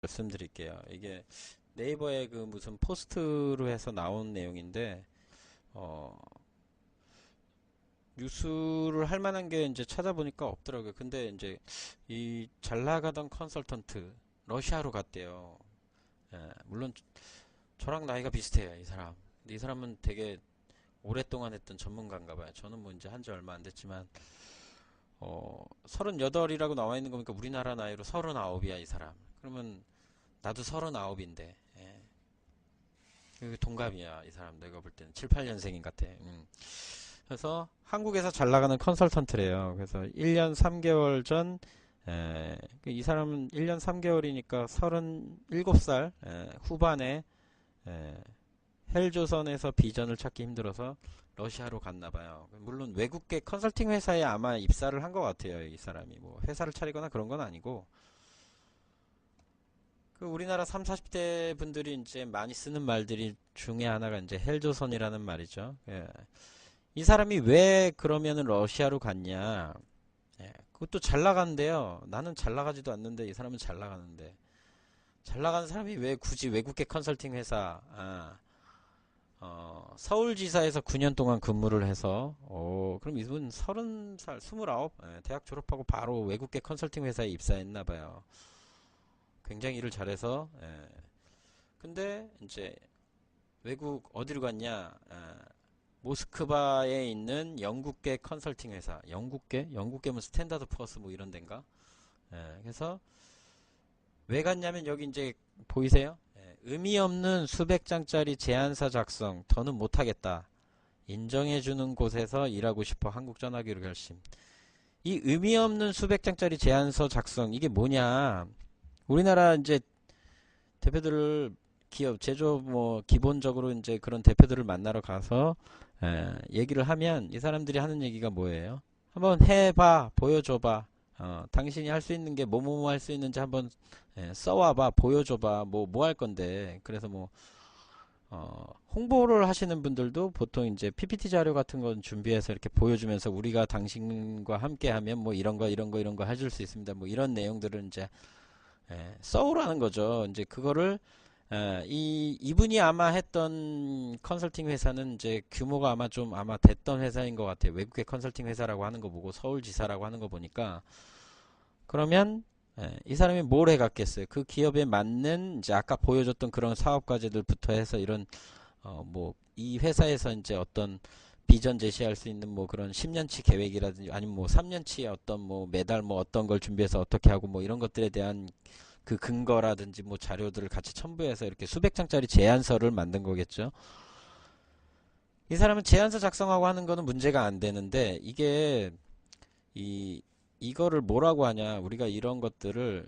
말씀드릴게요. 이게 네이버에 그 무슨 포스트로 해서 나온 내용인데, 어, 뉴스를 할 만한 게 이제 찾아보니까 없더라고요. 근데 이제 이 잘 나가던 컨설턴트, 러시아로 갔대요. 예, 물론 저랑 나이가 비슷해요, 이 사람. 근데 이 사람은 되게 오랫동안 했던 전문가인가 봐요. 저는 뭐 이제 한지 얼마 안 됐지만, 38이라고 나와 있는 거니까 우리나라 나이로 39이야, 이 사람. 그러면 나도 39인데, 예. 동갑이야, 이 사람. 내가 볼 때는 7, 8년생인 같아. 그래서 한국에서 잘 나가는 컨설턴트래요. 그래서 1년 3개월 전, 이 사람은 1년 3개월이니까 37살 후반에 에, 헬조선에서 비전을 찾기 힘들어서 러시아로 갔나 봐요. 물론 외국계 컨설팅 회사에 아마 입사를 한 것 같아요. 이 사람이 뭐 회사를 차리거나 그런 건 아니고 그 우리나라 3, 40대 분들이 이제 많이 쓰는 말들이 중에 하나가 이제 헬조선이라는 말이죠. 예. 이 사람이 왜 그러면은 러시아로 갔냐? 예. 그것도 잘 나간대요. 나는 잘 나가지도 않는데 이 사람은 잘 나가는데 잘 나가는 사람이 왜 굳이 외국계 컨설팅 회사 서울지사에서 9년 동안 근무를 해서, 그럼 이분 30살, 29, 대학 졸업하고 바로 외국계 컨설팅 회사에 입사했나 봐요. 굉장히 일을 잘해서, 근데 이제 외국 어디로 갔냐? 모스크바에 있는 영국계 컨설팅 회사, 영국계면 스탠다드 퍼스 뭐 이런 데인가? 그래서 왜 갔냐면 여기 이제 보이세요? 의미 없는 수백 장짜리 제안서 작성, 더는 못하겠다. 인정해주는 곳에서 일하고 싶어 한국 전화기로 결심. 이 의미 없는 수백 장짜리 제안서 작성 이게 뭐냐? 우리나라 이제 대표들을 기업 제조업 뭐 기본적으로 이제 그런 대표들을 만나러 가서 얘기를 하면 이 사람들이 하는 얘기가 뭐예요? 한번 해봐, 보여줘봐. 당신이 할 수 있는 게 뭐뭐 할 수 있는지 한번 써와봐, 보여줘봐. 뭐 할 건데. 그래서 뭐 홍보를 하시는 분들도 보통 이제 PPT 자료 같은 건 준비해서 이렇게 보여주면서 우리가 당신과 함께 하면 뭐 이런 거 해줄 수 있습니다. 뭐 이런 내용들을 이제 써오라는 거죠. 이제 그거를 이분이 아마 했던 컨설팅 회사는 이제 규모가 아마 됐던 회사인 것 같아요. 외국의 컨설팅 회사라고 하는 거 보고 서울지사라고 하는 거 보니까 그러면 이 사람이 뭘 해갔겠어요? 그 기업에 맞는 이제 아까 보여줬던 그런 사업 과제들부터 해서 이런 뭐 이 회사에서 이제 어떤 비전 제시할 수 있는 뭐 그런 10년치 계획이라든지 아니면 뭐 3년치의 어떤 뭐 매달 뭐 어떤 걸 준비해서 어떻게 하고 뭐 이런 것들에 대한 그 근거라든지 뭐 자료들을 같이 첨부해서 이렇게 수백 장짜리 제안서를 만든 거겠죠. 이 사람은 제안서 작성하고 하는 거는 문제가 안 되는데 이게 이 이거를 뭐라고 하냐? 우리가 이런 것들을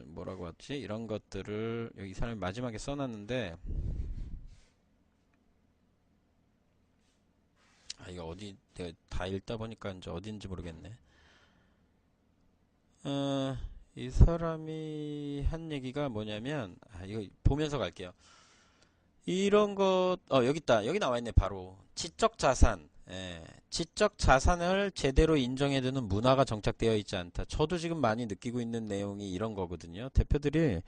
뭐라고 하지? 이런 것들을 여기 이 사람이 마지막에 써놨는데 이거 어디 내가 다 읽다 보니까 이제 어딘지 모르겠네. 어, 이 사람이 한 얘기가 뭐냐면 이거 보면서 갈게요. 이런 것, 여기 있다. 여기 나와 있네, 바로. 지적 자산. 지적 자산을 제대로 인정해두는 문화가 정착되어 있지 않다. 저도 지금 많이 느끼고 있는 내용이 이런 거거든요. 대표들이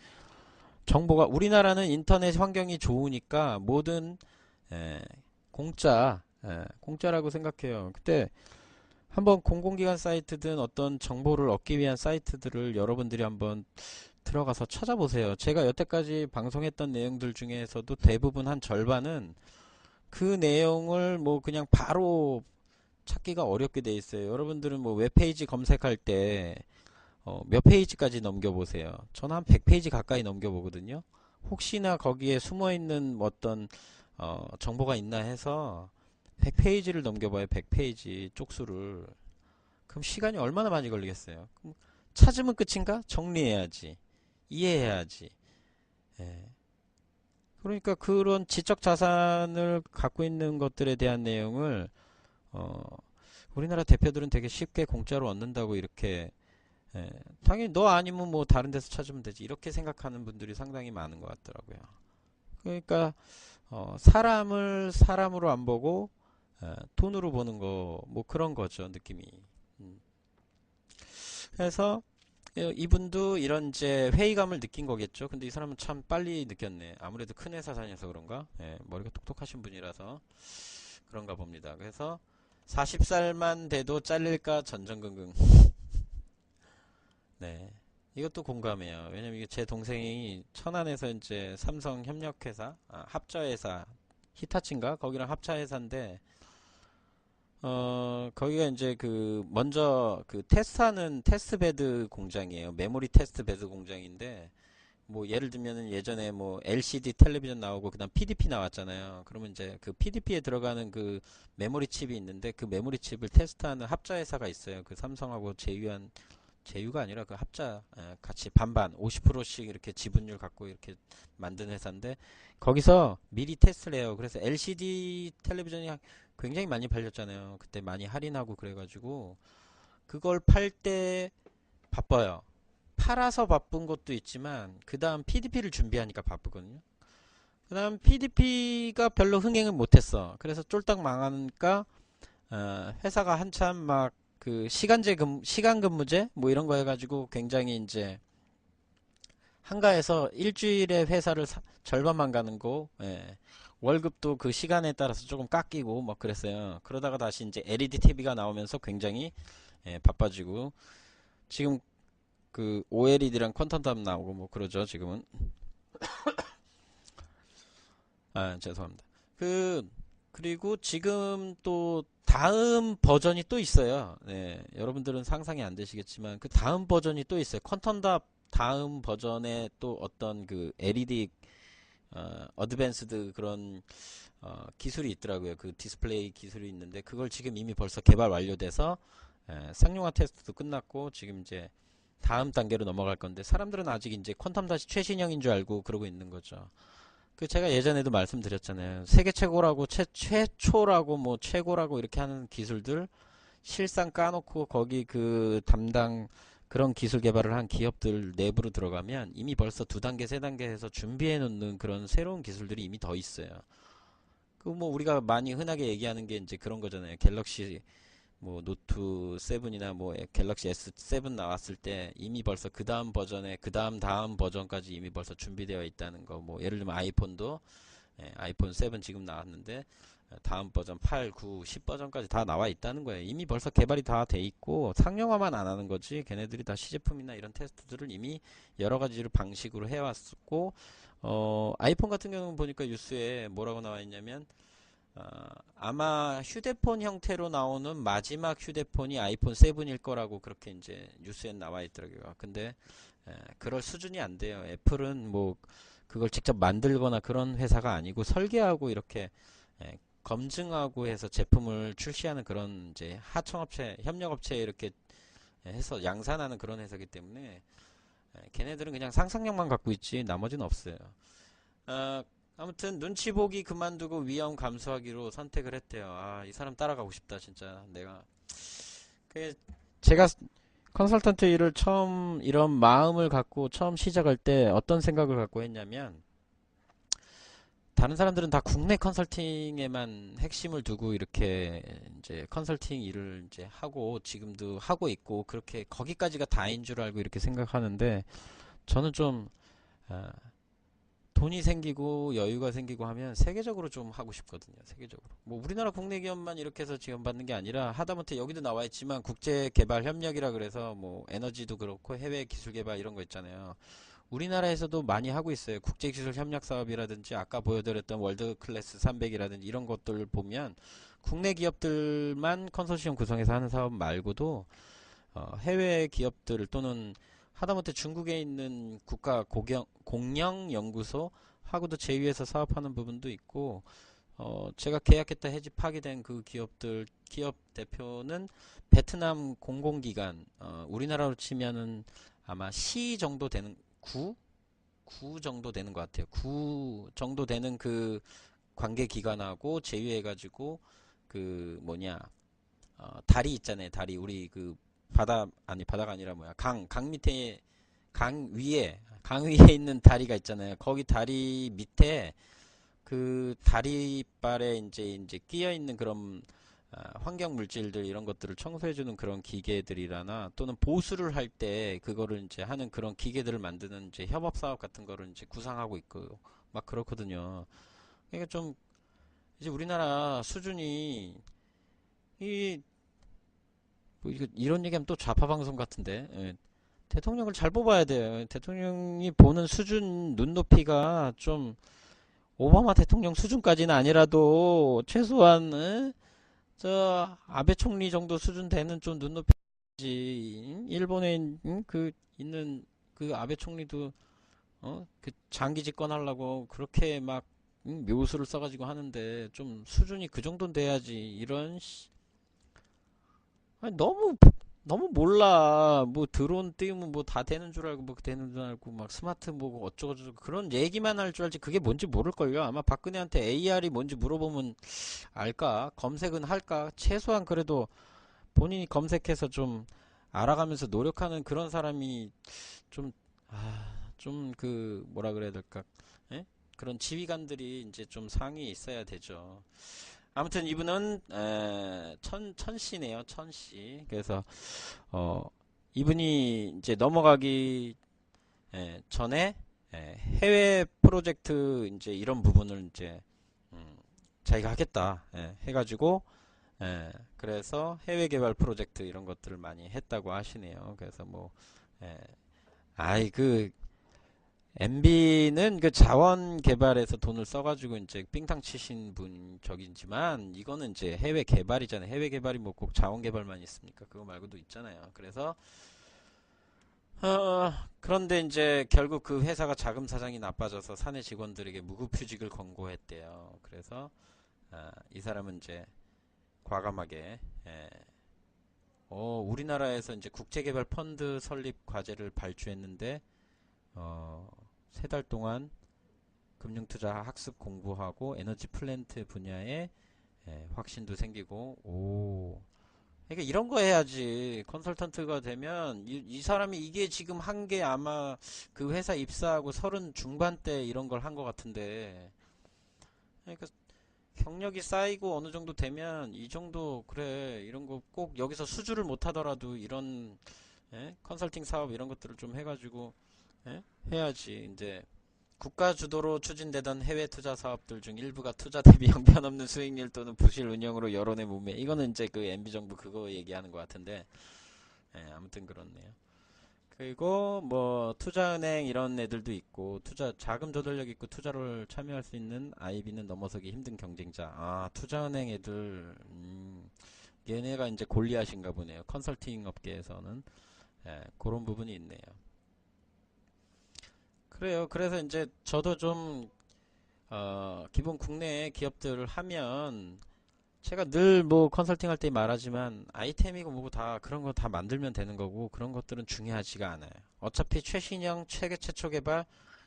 정보가, 우리나라는 인터넷 환경이 좋으니까 모든, 에, 공짜라고 생각해요. 그때 한번 공공기관 사이트든 어떤 정보를 얻기 위한 사이트들을 여러분들이 한번 들어가서 찾아보세요. 제가 여태까지 방송했던 내용들 중에서도 대부분 한 절반은 그 내용을 뭐 그냥 바로 찾기가 어렵게 돼 있어요. 여러분들은 뭐 웹페이지 검색할 때 몇 페이지까지 넘겨보세요. 저는 한 100페이지 가까이 넘겨보거든요. 혹시나 거기에 숨어있는 어떤 정보가 있나 해서 100페이지를 넘겨봐요. 100페이지 쪽수를. 그럼 시간이 얼마나 많이 걸리겠어요? 그럼 찾으면 끝인가? 정리해야지. 이해해야지. 예. 그러니까 그런 지적 자산을 갖고 있는 것들에 대한 내용을 어, 우리나라 대표들은 되게 쉽게 공짜로 얻는다고 이렇게 당연히 너 아니면 뭐 다른 데서 찾으면 되지 이렇게 생각하는 분들이 상당히 많은 것 같더라고요. 그러니까 사람을 사람으로 안 보고 돈으로 보는 거 뭐 그런 거죠 느낌이. 음. 그래서 이분도 이런 이제 회의감을 느낀 거겠죠. 근데 이 사람은 참 빨리 느꼈네. 아무래도 큰 회사 다녀서 그런가? 예, 머리가 똑똑하신 분이라서 그런가 봅니다. 그래서 40살만 돼도 잘릴까 전전긍긍. 네. 이것도 공감해요. 왜냐면 이게 제 동생이 천안에서 이제 삼성 협력회사, 합자회사, 히타치인가? 거기랑 합자회사인데, 거기가 이제 먼저 테스트하는 테스트베드 공장이에요. 메모리 테스트베드 공장인데, 뭐, 예를 들면은 예전에 뭐, LCD 텔레비전 나오고, 그 다음 PDP 나왔잖아요. 그러면 이제 그 PDP에 들어가는 그 메모리 칩이 있는데, 그 메모리 칩을 테스트하는 합자회사가 있어요. 그 삼성하고 제휴가 아니라 그 합자, 같이 반반 50%씩 이렇게 지분율 갖고 이렇게 만든 회사인데 거기서 미리 테스트를 해요. 그래서 LCD 텔레비전이 굉장히 많이 팔렸잖아요. 그때 많이 할인하고 그래가지고 그걸 팔 때 바빠요. 팔아서 바쁜 것도 있지만 그 다음 PDP를 준비하니까 바쁘거든요. 그 다음 PDP가 별로 흥행을 못했어. 그래서 쫄딱 망하니까 회사가 한참 막 시간 근무제 뭐 이런 거 해가지고 굉장히 이제 한가해서 일주일에 회사를 절반만 가는 거, 예. 월급도 그 시간에 따라서 조금 깎이고 뭐 그랬어요. 그러다가 다시 이제 LED TV가 나오면서 굉장히 바빠지고 지금 그 OLED랑 퀀텀답 나오고 뭐 그러죠 지금은. 죄송합니다. 그리고 지금 또 다음 버전이 또 있어요. 네, 여러분들은 상상이 안 되시겠지만 그 다음 버전이 또 있어요. 퀀텀답 다음 버전에 또 어떤 그 LED 어드밴스드 그런 기술이 있더라고요. 그 디스플레이 기술이 있는데 그걸 지금 이미 벌써 개발 완료돼서 상용화 테스트도 끝났고 지금 이제 다음 단계로 넘어갈 건데 사람들은 아직 이제 퀀텀 다시 최신형인 줄 알고 그러고 있는 거죠. 그 제가 예전에도 말씀드렸잖아요. 세계 최고라고 최초라고 뭐 최고라고 이렇게 하는 기술들 실상 까놓고 거기 그 담당 그런 기술 개발을 한 기업들 내부로 들어가면 이미 벌써 두 단계 세 단계 해서 준비해 놓는 그런 새로운 기술들이 이미 더 있어요. 그 뭐 우리가 많이 흔하게 얘기하는 게 이제 그런 거잖아요. 갤럭시 뭐 노트 7이나 뭐 갤럭시 S7 나왔을 때 이미 벌써 그 다음 버전에 그 다음 버전까지 이미 벌써 준비되어 있다는 거. 뭐 예를 들면 아이폰도 아이폰 7 지금 나왔는데 다음 버전 8, 9, 10 버전까지 다 나와 있다는 거예요. 이미 벌써 개발이 다 돼 있고 상용화만 안 하는 거지. 걔네들이 다 시제품이나 이런 테스트들을 이미 여러 가지를 방식으로 해왔고 아이폰 같은 경우는 보니까 뉴스에 뭐라고 나와 있냐면 아마 휴대폰 형태로 나오는 마지막 휴대폰이 아이폰 7일 거라고 그렇게 이제 뉴스에 나와 있더라고요. 근데 그럴 수준이 안 돼요. 애플은 뭐 그걸 직접 만들거나 그런 회사가 아니고 설계하고 이렇게 검증하고 해서 제품을 출시하는 그런 이제 하청업체, 협력업체 이렇게 해서 양산하는 그런 회사이기 때문에 걔네들은 그냥 상상력만 갖고 있지 나머지는 없어요. 어, 아무튼 눈치 보기 그만두고 위험 감수하기로 선택을 했대요. 이 사람 따라가고 싶다 진짜 내가. 그 제가 컨설턴트 일을 처음 이런 마음을 갖고 처음 시작할 때 어떤 생각을 갖고 했냐면 다른 사람들은 다 국내 컨설팅에만 핵심을 두고 이렇게 이제 컨설팅 일을 이제 하고 지금도 하고 있고 그렇게 거기까지가 다인 줄 알고 이렇게 생각하는데 저는 좀 아, 돈이 생기고 여유가 생기고 하면 세계적으로 좀 하고 싶거든요. 세계적으로. 뭐 우리나라 국내 기업만 이렇게 해서 지원받는 게 아니라 하다못해 여기도 나와 있지만 국제 개발 협력이라 그래서 뭐 에너지도 그렇고 해외 기술 개발 이런 거 있잖아요. 우리나라에서도 많이 하고 있어요. 국제 기술 협력 사업이라든지 아까 보여드렸던 월드 클래스 300이라든지 이런 것들 보면 국내 기업들만 컨소시엄 구성해서 하는 사업 말고도 해외 기업들 또는 하다못해 중국에 있는 국가 공영 연구소 하고도 제휴해서 사업하는 부분도 있고 제가 계약했다 해지 파기된 그 기업 대표는 베트남 공공기관 우리나라로 치면은 아마 시 정도 되는 구 정도 되는 것 같아요. 구 정도 되는 그 관계기관하고 제휴해가지고 그 뭐냐 다리 있잖아요. 다리 우리 그 바다가 아니라 뭐야 강 밑에 강 위에 있는 다리가 있잖아요. 거기 다리 밑에 그 다리발에 이제 끼어 있는 그런 환경 물질들 이런 것들을 청소해주는 그런 기계들이라나 또는 보수를 할 때 그거를 이제 하는 그런 기계들을 만드는 이제 협업 사업 같은 거를 이제 구상하고 있고 막 그렇거든요. 그러니까 좀 이제 우리나라 수준이 이 뭐 이거 이런 얘기하면 또 좌파 방송 같은데 대통령을 잘 뽑아야 돼요. 대통령이 보는 수준 눈높이가 좀 오바마 대통령 수준까지는 아니라도 최소한 저 아베 총리 정도 수준 되는 좀 눈높이지. 일본에 그 있는 그 아베 총리도 그 장기 집권하려고 그렇게 막 묘수를 써가지고 하는데 좀 수준이 그 정도는 돼야지. 이런 아니, 너무 몰라. 뭐 드론 띄우면 뭐 다 되는 줄 알고 뭐 되는 줄 알고 막 스마트 뭐 어쩌고저쩌고 그런 얘기만 할 줄 알지 그게 뭔지 모를걸요. 아마 박근혜한테 AR이 뭔지 물어보면 알까? 검색은 할까? 최소한 그래도 본인이 검색해서 좀 알아가면서 노력하는 그런 사람이 좀, 좀 그 뭐라 그래야 될까? 예? 그런 지휘관들이 이제 좀 상위에 있어야 되죠. 아무튼 이분은 천씨네요. 천씨. 그래서 어 이분이 이제 넘어가기 전에 해외 프로젝트 이제 이런 부분을 이제 음, 자기가 하겠다 해가지고 그래서 해외 개발 프로젝트 이런 것들을 많이 했다고 하시네요. 그래서 뭐 예, 아이 그 MB는 그 자원 개발에서 돈을 써가지고 이제 삥땅 치신 분 적이지만 이거는 이제 해외 개발이잖아요. 해외 개발이 뭐 꼭 자원 개발만 있습니까? 그거 말고도 있잖아요. 그래서 그런데 이제 결국 그 회사가 자금 사정이 나빠져서 사내 직원들에게 무급휴직을 권고했대요. 그래서 이 사람은 이제 과감하게 우리나라에서 이제 국제개발 펀드 설립 과제를 발주했는데 어, 3달 동안 금융투자 학습 공부하고 에너지 플랜트 분야에 확신도 생기고 그러니까 이런 거 해야지 컨설턴트가 되면 이 사람이 이게 지금 한 게 아마 그 회사 입사하고 30 중반대 이런 걸 한 것 같은데 그러니까 경력이 쌓이고 어느 정도 되면 이 정도 그래 이런 거 꼭 여기서 수주를 못 하더라도 이런 컨설팅 사업 이런 것들을 좀 해가지고 해야지. 이제 국가 주도로 추진되던 해외 투자 사업들 중 일부가 투자 대비 형편없는 수익률 또는 부실 운영으로 여론의 문매. 이거는 이제 그 MB 정부 그거 얘기하는 것 같은데, 아무튼 그렇네요. 그리고 뭐 투자은행 이런 애들도 있고 투자 자금 조달력 있고 투자를 참여할 수 있는 IB는 넘어서기 힘든 경쟁자. 투자은행 애들 얘네가 이제 골리앗인가 보네요. 컨설팅 업계에서는 그런 부분이 있네요. 그래요. 그래서 이제 저도 좀 기본 국내 기업들을 하면 제가 늘 뭐 컨설팅 할 때 말하지만 아이템이고 뭐고 다 그런 거 다 만들면 되는 거고 그런 것들은 중요하지가 않아요. 어차피 최신형 세계 최초 개발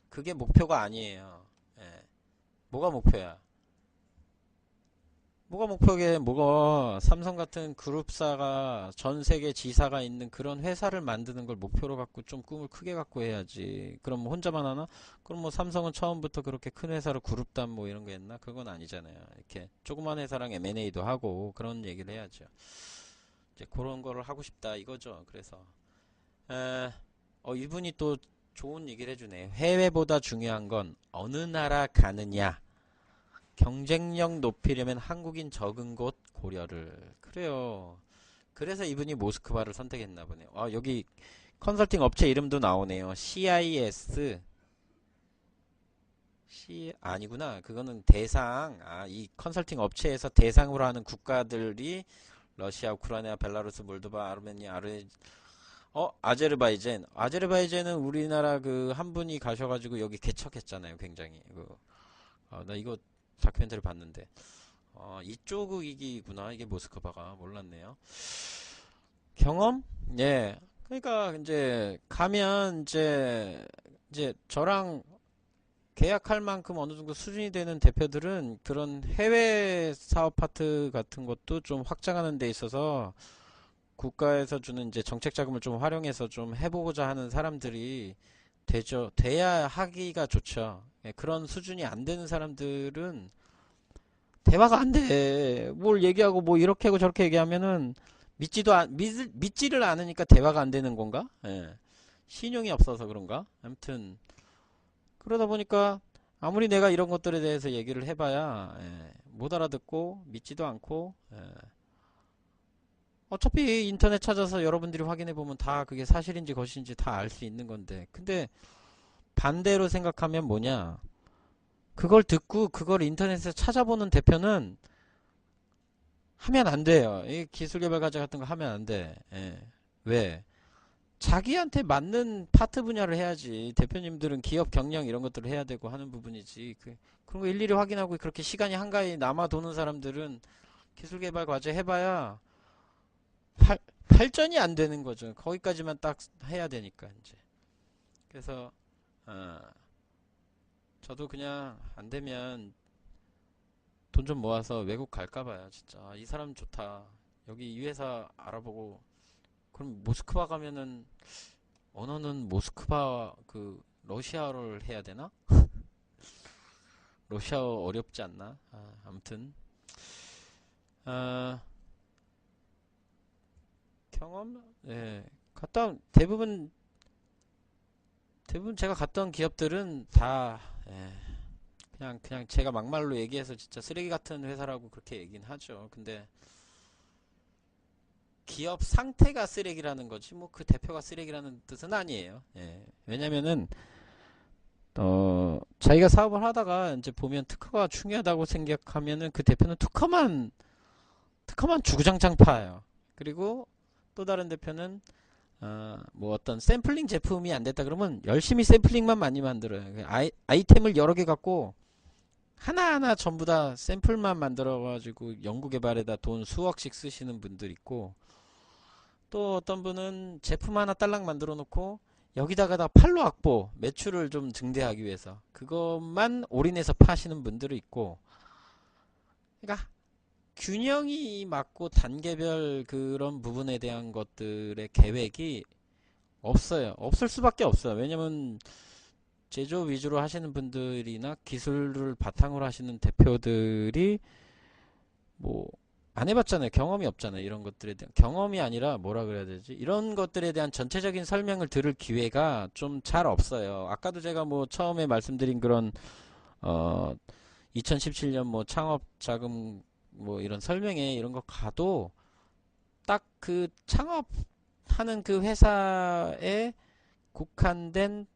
그게 목표가 아니에요. 예. 뭐가 목표야? 뭐가 목표게 뭐가 삼성 같은 그룹사가 전 세계 지사가 있는 그런 회사를 만드는 걸 목표로 갖고 좀 꿈을 크게 갖고 해야지. 그럼 뭐 혼자만 하나? 그럼 뭐 삼성은 처음부터 그렇게 큰 회사로 그룹단 뭐 이런 거 했나? 그건 아니잖아요. 이렇게 조그만 회사랑 M&A도 하고 그런 얘기를 해야죠. 이제 그런 거를 하고 싶다 이거죠. 그래서 에, 이분이 또 좋은 얘기를 해주네. 해외보다 중요한 건 어느 나라 가느냐. 경쟁력 높이려면 한국인 적은 곳 고려를. 그래요. 그래서 이분이 모스크바를 선택했나 보네요. 여기 컨설팅 업체 이름도 나오네요. CIS. 아니구나. 그거는 대상. 이 컨설팅 업체에서 대상으로 하는 국가들이 러시아, 우크라이나, 벨라루스, 몰도바, 아르메니아, 아제르바이젠. 아제르바이젠은 우리나라 그 한 분이 가셔가지고 여기 개척했잖아요. 굉장히. 나 이거 다큐멘터리 봤는데. 이쪽이구나. 이게 모스크바가 몰랐네요. 경험? 예. 그러니까 이제 가면 이제 저랑 계약할 만큼 어느 정도 수준이 되는 대표들은 그런 해외 사업 파트 같은 것도 좀 확장하는 데 있어서 국가에서 주는 이제 정책 자금을 좀 활용해서 좀 해보고자 하는 사람들이 되죠. 돼야 하기가 좋죠. 그런 수준이 안 되는 사람들은 대화가 안 돼. 뭘 얘기하고 뭐 이렇게 하고 저렇게 얘기하면은 믿지를 않으니까 대화가 안 되는 건가? 예. 신용이 없어서 그런가? 아무튼 그러다 보니까 아무리 내가 이런 것들에 대해서 얘기를 해봐야 못 알아듣고 믿지도 않고 어차피 인터넷 찾아서 여러분들이 확인해 보면 다 그게 사실인지 거짓인지 다 알 수 있는 건데 근데 반대로 생각하면 뭐냐 그걸 듣고 그걸 인터넷에서 찾아보는 대표는 하면 안 돼요. 이 기술개발 과제 같은 거 하면 안 돼. 왜? 자기한테 맞는 파트 분야를 해야지. 대표님들은 기업 경영 이런 것들을 해야 되고 하는 부분이지. 그런 거 일일이 확인하고 그렇게 시간이 한가히 남아 도는 사람들은 기술개발 과제 해봐야 발전이 안 되는 거죠. 거기까지만 딱 해야 되니까 이제. 그래서 저도 그냥 안 되면 돈 좀 모아서 외국 갈까 봐요. 진짜 이 사람 좋다. 여기 이 회사 알아보고 그럼 모스크바 가면은 언어는 모스크바 그 러시아어를 해야 되나? 러시아어 어렵지 않나? 아무튼 아, 경험 갔다 대부분 제가 갔던 기업들은 다 그냥 제가 막말로 얘기해서 진짜 쓰레기 같은 회사라고 그렇게 얘기는 하죠. 근데 기업 상태가 쓰레기라는 거지 뭐 그 대표가 쓰레기라는 뜻은 아니에요. 왜냐면은 자기가 사업을 하다가 이제 보면 특허가 중요하다고 생각하면은 그 대표는 특허만 주구장창 파요. 그리고 또 다른 대표는 뭐 어떤 샘플링 제품이 안 됐다 그러면 열심히 샘플링만 많이 만들어요. 아이템을 여러 개 갖고 하나하나 전부 다 샘플만 만들어 가지고 연구개발에다 돈 수억씩 쓰시는 분들 있고 또 어떤 분은 제품 하나 딸랑 만들어 놓고 여기다가 다 판로 확보 매출을 좀 증대하기 위해서 그것만 올인해서 파시는 분들이 있고 그러니까 균형이 맞고 단계별 그런 부분에 대한 것들의 계획이 없어요. 없을 수밖에 없어요. 왜냐면 제조업 위주로 하시는 분들이나 기술을 바탕으로 하시는 대표들이 뭐 안 해봤잖아요. 경험이 없잖아요. 이런 것들에 대한 경험이 아니라 뭐라 그래야 되지? 이런 것들에 대한 전체적인 설명을 들을 기회가 좀 잘 없어요. 아까도 제가 뭐 처음에 말씀드린 그런 어 2017년 뭐 창업 자금 뭐 이런 설명회 이런 거 가도 딱 그 창업하는 그 회사에 국한된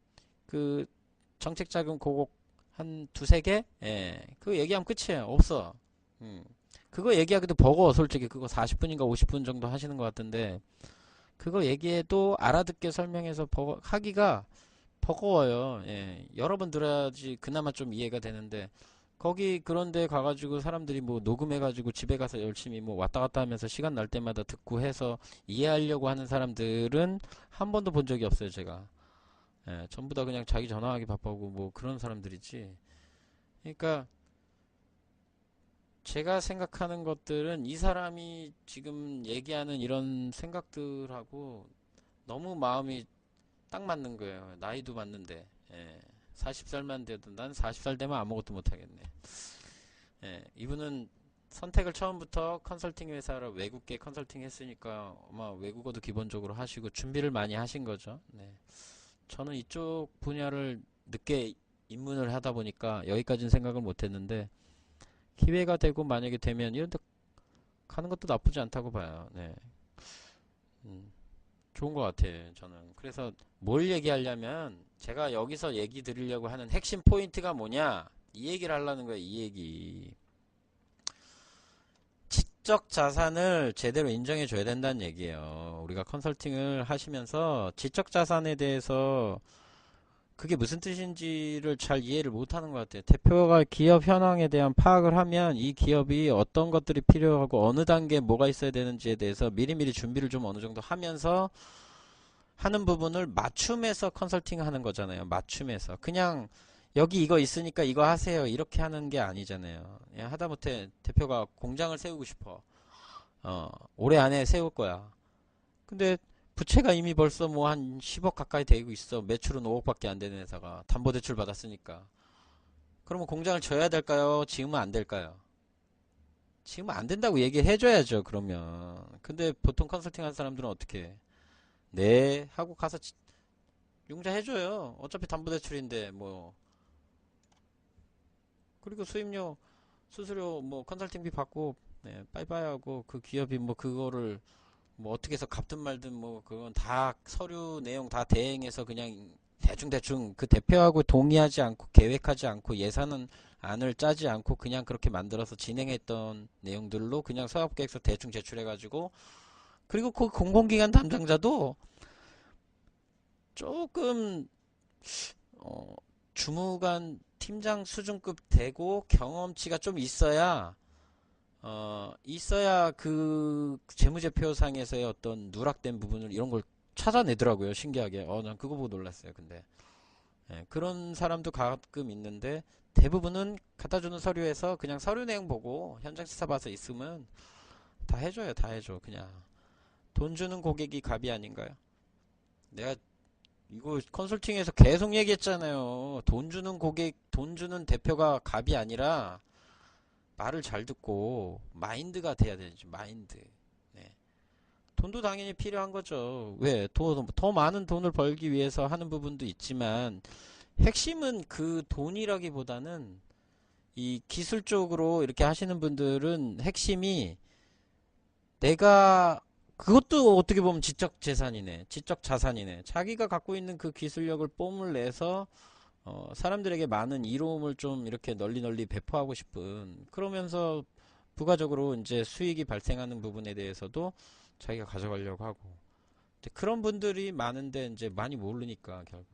그 정책 자금 그거 한 두세 개? 그거 얘기하면 끝이에요. 없어. 그거 얘기하기도 버거워, 솔직히. 그거 40분인가 50분 정도 하시는 것 같은데, 그거 얘기해도 알아듣게 설명해서 하기가 버거워요. 여러 번 들어야지 그나마 좀 이해가 되는데, 거기 그런데 가가지고 사람들이 뭐 녹음해가지고 집에 가서 열심히 뭐 왔다 갔다 하면서 시간 날 때마다 듣고 해서 이해하려고 하는 사람들은 한 번도 본 적이 없어요, 제가. 전부 다 그냥 자기 전화하기 바빠고 뭐 그런 사람들이지. 그러니까 제가 생각하는 것들은 이 사람이 지금 얘기하는 이런 생각들하고 너무 마음이 딱 맞는 거예요. 나이도 맞는데. 40살만 돼도 난 40살 되면 아무것도 못하겠네. 이분은 선택을 처음부터 컨설팅 회사로 외국계 컨설팅 했으니까 아마 외국어도 기본적으로 하시고 준비를 많이 하신 거죠. 저는 이쪽 분야를 늦게 입문을 하다 보니까 여기까지는 생각을 못 했는데 기회가 되고 만약에 되면 이런 데 가는 것도 나쁘지 않다고 봐요. 좋은 것 같아요. 저는. 그래서 뭘 얘기하려면 제가 여기서 얘기 드리려고 하는 핵심 포인트가 뭐냐? 이 얘기를 하려는 거예요. 이 얘기. 지적 자산을 제대로 인정해 줘야 된다는 얘기예요. 우리가 컨설팅을 하시면서 지적 자산에 대해서 그게 무슨 뜻인지를 잘 이해를 못하는 것 같아요. 대표가 기업 현황에 대한 파악을 하면 이 기업이 어떤 것들이 필요하고 어느 단계에 뭐가 있어야 되는지에 대해서 미리미리 준비를 좀 어느 정도 하면서 하는 부분을 맞춤해서 컨설팅 하는 거잖아요. 맞춤해서. 그냥 여기 이거 있으니까 이거 하세요. 이렇게 하는 게 아니잖아요. 하다못해 대표가 공장을 세우고 싶어. 올해 안에 세울 거야. 근데 부채가 이미 벌써 뭐 한 10억 가까이 되고 있어. 매출은 5억밖에 안 되는 회사가 담보대출 받았으니까. 그러면 공장을 져야 될까요? 지으면 안 될까요? 지금 안 된다고 얘기해줘야죠, 그러면. 근데 보통 컨설팅 하는 사람들은 어떻게 해? 네, 하고 가서 융자 해줘요. 어차피 담보대출인데, 뭐. 그리고 수입료, 수수료, 뭐, 컨설팅비 받고, 네, 빠이빠이 하고, 그 기업이 뭐, 그거를, 뭐, 어떻게 해서 갚든 말든 뭐, 그건 다 서류 내용 다 대행해서 그냥 대충대충 그 대표하고 동의하지 않고, 계획하지 않고, 예산은 안을 짜지 않고, 그냥 그렇게 만들어서 진행했던 내용들로 그냥 사업계획서 대충 제출해가지고, 그리고 그 공공기관 담당자도 조금 어, 주무관 팀장 수준급 되고 경험치가 좀 있어야 그 재무제표상에서의 어떤 누락된 부분을 이런 걸 찾아내더라고요. 신기하게. 난 그거 보고 놀랐어요. 근데 예, 그런 사람도 가끔 있는데 대부분은 갖다 주는 서류에서 그냥 서류 내용 보고 현장 시사 봐서 있으면 다 해줘요. 다 해줘. 그냥 돈 주는 고객이 갑이 아닌가요? 내가 이거 컨설팅에서 계속 얘기했잖아요. 돈 주는 고객, 돈 주는 대표가 갑이 아니라 말을 잘 듣고 마인드가 돼야 되지. 마인드. 네. 돈도 당연히 필요한 거죠. 왜? 더 많은 돈을 벌기 위해서 하는 부분도 있지만 핵심은 그 돈이라기보다는 이 기술적으로 이렇게 하시는 분들은 핵심이 내가 그것도 어떻게 보면 지적 재산이네. 지적 자산이네. 자기가 갖고 있는 그 기술력을 뽐을 내서 사람들에게 많은 이로움을 좀 이렇게 널리 널리 배포하고 싶은 그러면서 부가적으로 이제 수익이 발생하는 부분에 대해서도 자기가 가져가려고 하고 그런 분들이 많은데 이제 많이 모르니까 결국